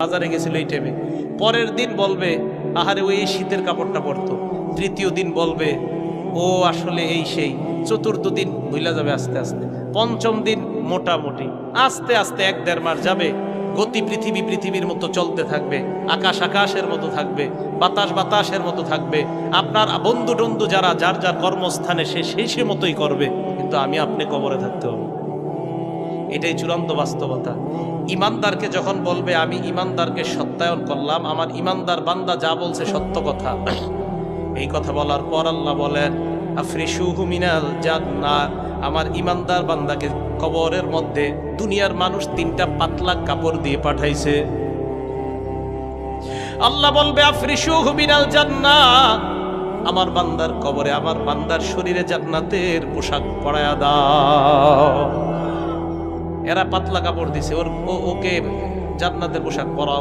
বাজারে গেছিল এই টাইমে, পরের দিন বলবে আহারে ওই শীতের কাপড়টা পরতো, তৃতীয় দিন বলবে ও আসলে এই সেই, চতুর্থ দিন ভুলা যাবে আস্তে আস্তে, পঞ্চম দিন মোটামুটি, আস্তে আস্তে 1-1.5 মাস যাবে। গতি পৃথিবীর মতো চলতে থাকবে, আকাশ আকাশের মতো থাকবে, বাতাস বাতাসের মতো থাকবে। আপনার বন্ধু টন্ধু যারা যার যার কর্মস্থানে সে মতোই করবে, কিন্তু আমি আপনি কবরে থাকতে হবে। এটাই চূড়ান্ত বাস্তবতা। ইমানদারকে যখন বলবে আমি ইমানদারকে সত্যায়ন করলাম, আমার ইমানদার বান্দা যা বলছে সত্য কথা, এই কথা বলার পর আল্লাহ বলেন আফরিশুহু মিনাল জান্নাহ, আমার ইমানদার বান্দাকে কবরের মধ্যে দুনিয়ার মানুষ 3টা পাতলা কাপড় দিয়ে পাঠাইছে। আল্লাহ বলবে আফরিশুহু মিনাল জান্নাহ, আমার বান্দার কবরে আমার বান্দার শরীরে জান্নাতের পোশাক পরায়া দাও। এরা পাতলা কাপড় দিছে, ওকে জান্নাতের পোশাক পরাও।